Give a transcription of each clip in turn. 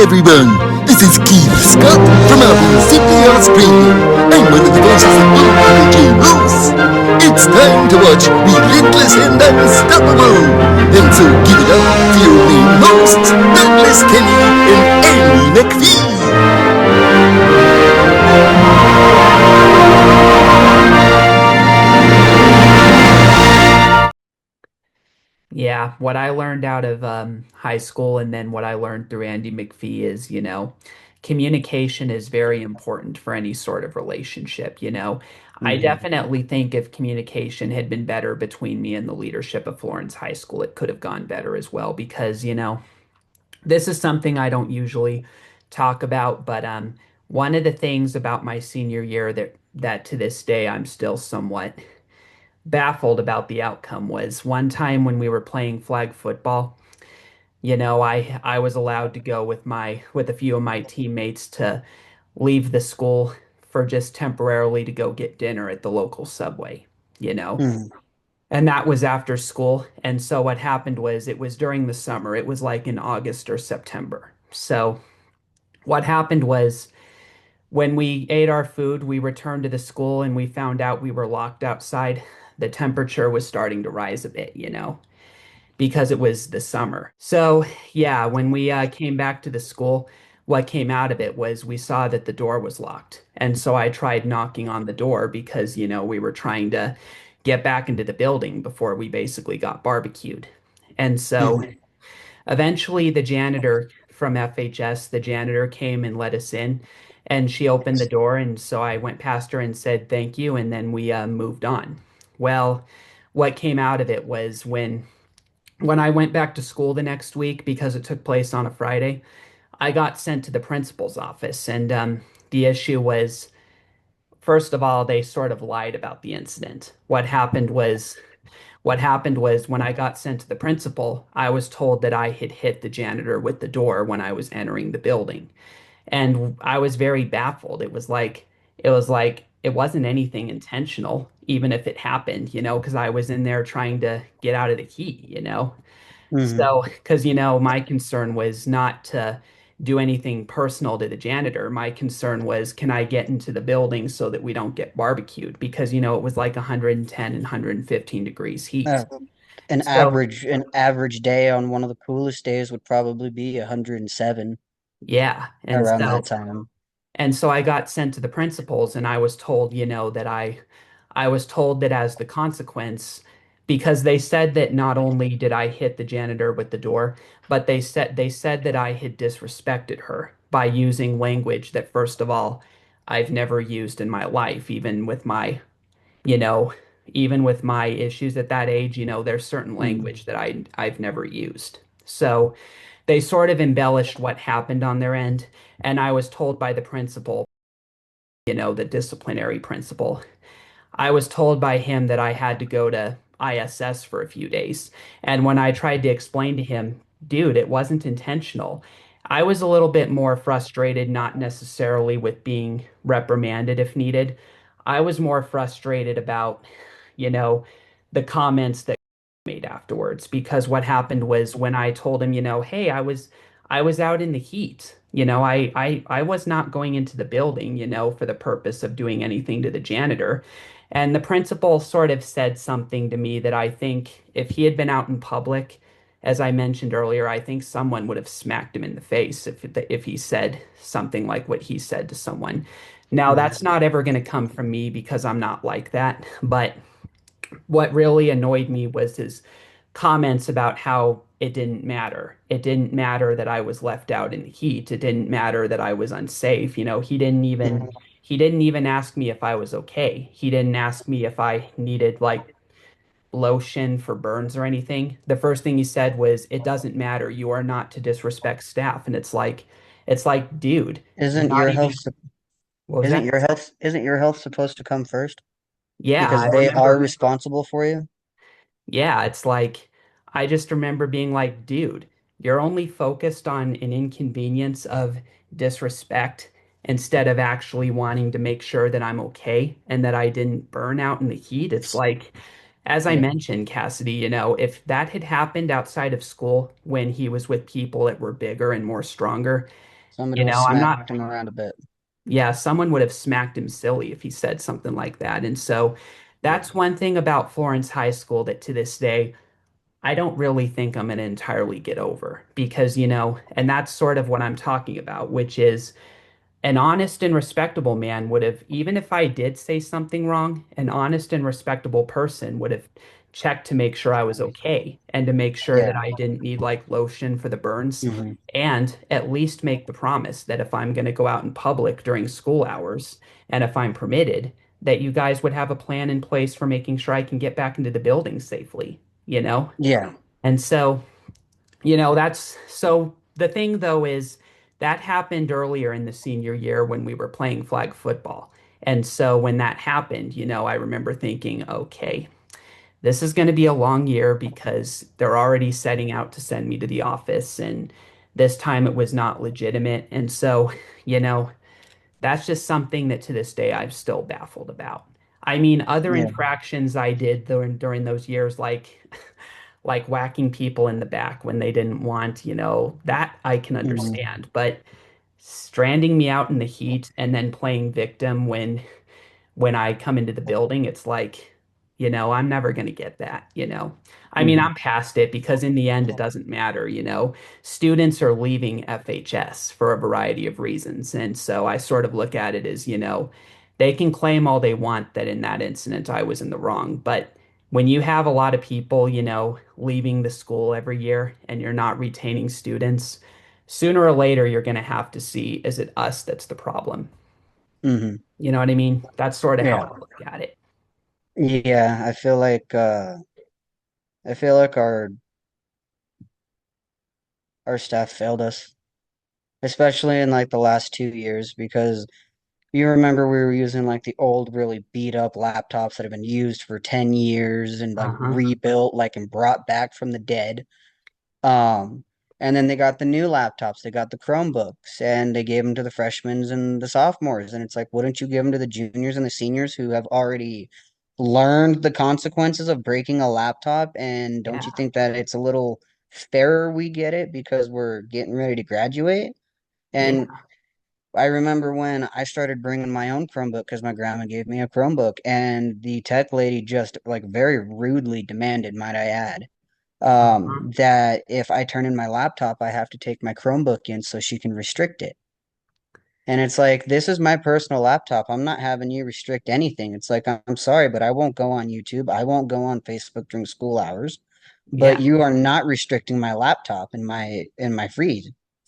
everyone, this is Keith Scott from Apple Simply Australia. I'm one of the voices that will manage you loose. It's time to watch Relentless and Unstoppable. And so give it up for your main hosts, Douglas Kenney and Andy McPhee. Yeah, what I learned out of high school and then what I learned through Andy McPhee is, communication is very important for any sort of relationship, I Hmm. definitely think if communication had been better between me and the leadership of Florence High School, it could have gone better as well because, this is something I don't usually talk about, but one of the things about my senior year that to this day I'm still somewhat baffled about the outcome was one time when we were playing flag football. I was allowed to go with a few of my teammates to leave the school for just temporarily to go get dinner at the local Subway, you know. Hmm. And that was after school. And so what happened was it was during the summer. It was like in August or September. So what happened was when we ate our food, we returned to the school and we found out we were locked outside. The temperature was starting to rise a bit, because it was the summer. So, yeah, when we came back to the school, what came out of it was we saw that the door was locked. And so I tried knocking on the door because, we were trying to get back into the building before we basically got barbecued. And so Hmm. eventually the janitor from FHS, the janitor came and let us in. And she opened the door, and so I went past her and said thank you, and then we moved on. Well, what came out of it was when I went back to school the next week, because it took place on a Friday, I got sent to the principal's office. And the issue was, first of all, they sort of lied about the incident. What happened was when I got sent to the principal, I was told that I had hit the janitor with the door when I was entering the building. And I was very baffled. It was like it wasn't anything intentional, even if it happened, because I was in there trying to get out of the heat. Hmm. So, because, my concern was not to do anything personal to the janitor. My concern was, can I get into the building so that we don't get barbecued? Because, it was like 110 and 115 degrees heat. Uh, an So, average an average day on one of the coolest days would probably be 107 yeah. And around so, that time. and so I got sent to the principals and I was told, that I was told that as the consequence, because they said that not only did I hit the janitor with the door, but they said that I had disrespected her by using language that, first of all, I've never used in my life, you know, even with my issues at that age, there's certain Hmm. language that I've never used. So they sort of embellished what happened on their end, and I was told by the principal, the disciplinary principal, I was told by him that I had to go to ISS for a few days. And when I tried to explain to him, dude, it wasn't intentional, I was a little bit more frustrated, not necessarily with being reprimanded if needed. I was more frustrated about, you know, the comments that made afterwards because what happened was when I told him, hey, I was out in the heat. I was not going into the building, for the purpose of doing anything to the janitor. And the principal sort of said something to me that I think if he had been out in public, as I mentioned earlier, I think someone would have smacked him in the face if he said something like what he said to someone. Now, Hmm. that's not ever going to come from me because I'm not like that, but what really annoyed me was his comments about how it didn't matter. It didn't matter that I was left out in the heat. It didn't matter that I was unsafe. He didn't even ask me if I was okay. He didn't ask me if I needed like lotion for burns or anything. The first thing he said was, "It doesn't matter. You are not to disrespect staff." And it's like, dude, you're Isn't not your even health what was isn't that? your health supposed to come first? Yeah, I Because they are remember. responsible for you. Yeah, it's like I just remember being like, dude, you're only focused on an inconvenience of disrespect instead of actually wanting to make sure that I'm okay and that I didn't burn out in the heat. It's like, as I Yeah. mentioned, Cassidy, if that had happened outside of school when he was with people that were bigger and more stronger, Somebody You will know, I'm smack not, him around a bit. yeah, someone would have smacked him silly if he said something like that. And so that's one thing about Florence High School that to this day, I don't really think I'm going to entirely get over because, and that's sort of what I'm talking about, which is an honest and respectable man would have, even if I did say something wrong, an honest and respectable person would have checked to make sure I was okay and to make sure that Yeah. I didn't need like lotion for the burns Hmm. and at least make the promise that if I'm going to go out in public during school hours and if I'm permitted, that you guys would have a plan in place for making sure I can get back into the building safely, you know? Yeah. And so that's so the thing though is that happened earlier in the senior year when we were playing flag football. And so when that happened, I remember thinking, okay, this is going to be a long year because they're already setting out to send me to the office. And this time it was not legitimate. And so, you know, that's just something that to this day I'm still baffled about. I mean, other Yeah. infractions I did during those years, like like whacking people in the back when they didn't want, that I can Hmm. understand. But stranding me out in the heat and then playing victim when I come into the building, it's like, I'm never going to get that, I mean, Hmm. I'm past it because in the end, it doesn't matter, Students are leaving FHS for a variety of reasons. And so I sort of look at it as, they can claim all they want that in that incident I was in the wrong. But when you have a lot of people, leaving the school every year and you're not retaining students, sooner or later, you're going to have to see, is it us that's the problem? Hmm. You know what I mean? That's sort of how Yeah. I look at it. Yeah. I feel like our staff failed us, especially in like the last 2 years, because you remember we were using like the old, really beat up laptops that have been used for 10 years and like Uh-huh. rebuilt, like and brought back from the dead. Um, and then they got the new laptops, they got the Chromebooks, and they gave them to the freshmen and the sophomores. And it's like, wouldn't you give them to the juniors and the seniors who have already learned the consequences of breaking a laptop? And don't Yeah. you think that it's a little fairer we get it because we're getting ready to graduate? Yeah. And I remember when I started bringing my own Chromebook because my grandma gave me a Chromebook, and the tech lady just like very rudely demanded, might I add, Uh-huh. that if I turn in my laptop, I have to take my Chromebook in so she can restrict it. And it's like, this is my personal laptop. I'm not having you restrict anything. It's like, I'm sorry, but I won't go on YouTube. I won't go on Facebook during school hours. But Yeah. you are not restricting my laptop and my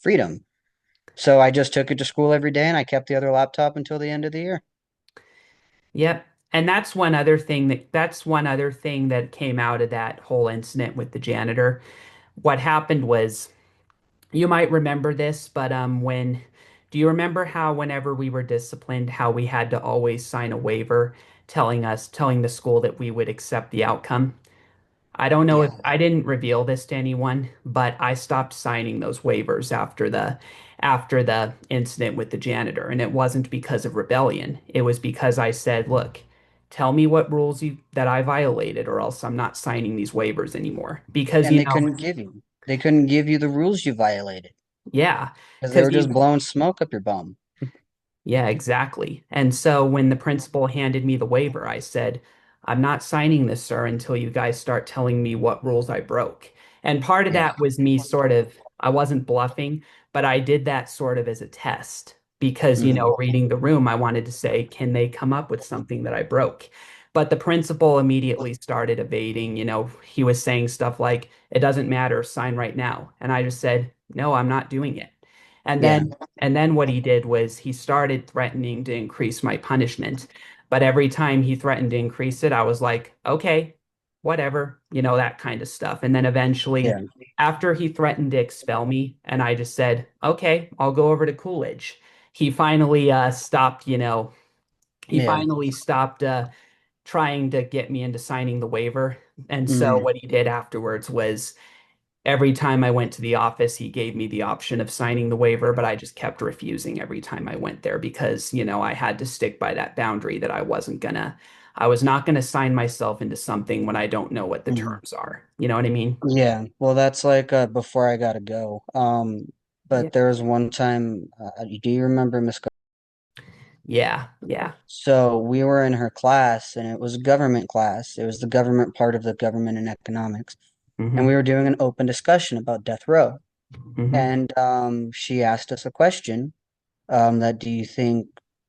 freedom. So I just took it to school every day and I kept the other laptop until the end of the year. Yep. And that's one other thing that came out of that whole incident with the janitor. What happened was you might remember this, but when do you remember how whenever we were disciplined, how we had to always sign a waiver telling the school that we would accept the outcome? I don't know if Yeah. I didn't reveal this to anyone, but I stopped signing those waivers after the incident with the janitor, and it wasn't because of rebellion. It was because I said, "Look, tell me what rules you that I violated, or else I'm not signing these waivers anymore." Because And they couldn't give you. They couldn't give you the rules you violated yeah, because they because were just blowing smoke up your bum. yeah, exactly. And so when the principal handed me the waiver, I said, I'm not signing this, sir, until you guys start telling me what rules I broke. And part of Yeah. that was me sort of, I wasn't bluffing, but I did that sort of as a test because, Hmm. reading the room, I wanted to say, can they come up with something that I broke? But the principal immediately started evading. He was saying stuff like, it doesn't matter, sign right now. And I just said, no, I'm not doing it. And Yeah. then what he did was he started threatening to increase my punishment. But every time he threatened to increase it, I was like, okay, whatever, that kind of stuff. And then eventually, Yeah. after he threatened to expel me, and I just said, okay, I'll go over to Coolidge. He finally stopped, he Yeah. finally stopped trying to get me into signing the waiver. And so Hmm. what he did afterwards was every time I went to the office, he gave me the option of signing the waiver, but I just kept refusing every time I went there because, I had to stick by that boundary that I was not gonna sign myself into something when I don't know what the Hmm. terms are. You know what I mean? Yeah. Well, that's like before I gotta go. But there was one time, do you remember Miss? Yeah, yeah. So we were in her class, and it was a government class. It was the government part of the government and economics, and we Mm-hmm. were doing an open discussion about death row. Mm-hmm. And she asked us a question, that do you think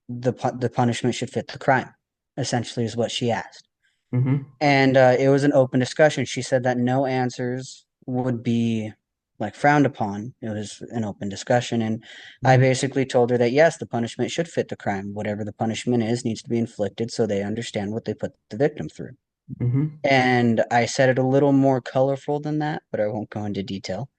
the punishment should fit the crime? Essentially, is what she asked. Mm-hmm. And it was an open discussion. She said that no answers would be like frowned upon. It was an open discussion. And I Mm-hmm. basically told her that yes, the punishment should fit the crime. Whatever the punishment is needs to be inflicted so they understand what they put the victim through. Mm-hmm. And I said it a little more colorful than that, but I won't go into detail.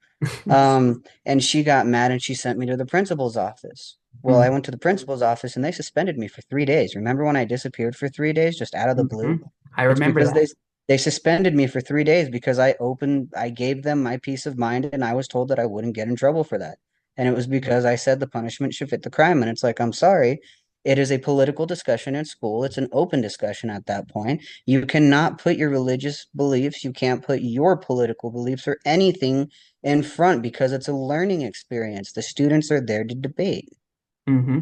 And she got mad and she sent me to the principal's office. Well, I went to the principal's office and they suspended me for 3 days. Remember when I disappeared for 3 days just out of the Mm-hmm. blue? I It's remember because that. they suspended me for 3 days because I gave them my peace of mind and I was told that I wouldn't get in trouble for that. And it was because I said the punishment should fit the crime. And it's like, I'm sorry. It is a political discussion in school. It's an open discussion at that point. You cannot put your religious beliefs, you can't put your political beliefs or anything in front because it's a learning experience. The students are there to debate. Mm-hmm.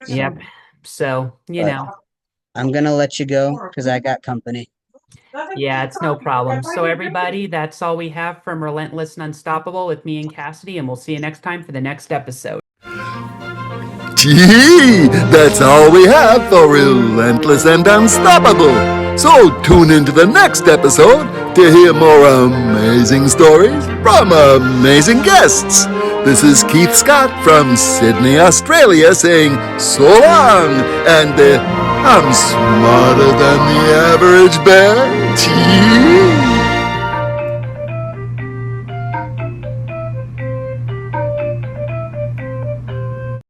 Yep. So, But I'm gonna let you go because I got company. yeah, it's no problem. So, everybody, that's all we have from Relentless and Unstoppable with me and Cassidy, and we'll see you next time for the next episode. Gee, that's all we have for Relentless and Unstoppable. So tune into the next episode to hear more amazing stories from amazing guests. This is Keith Scott from Sydney, Australia saying so long, and I'm smarter than the average bear. Gee.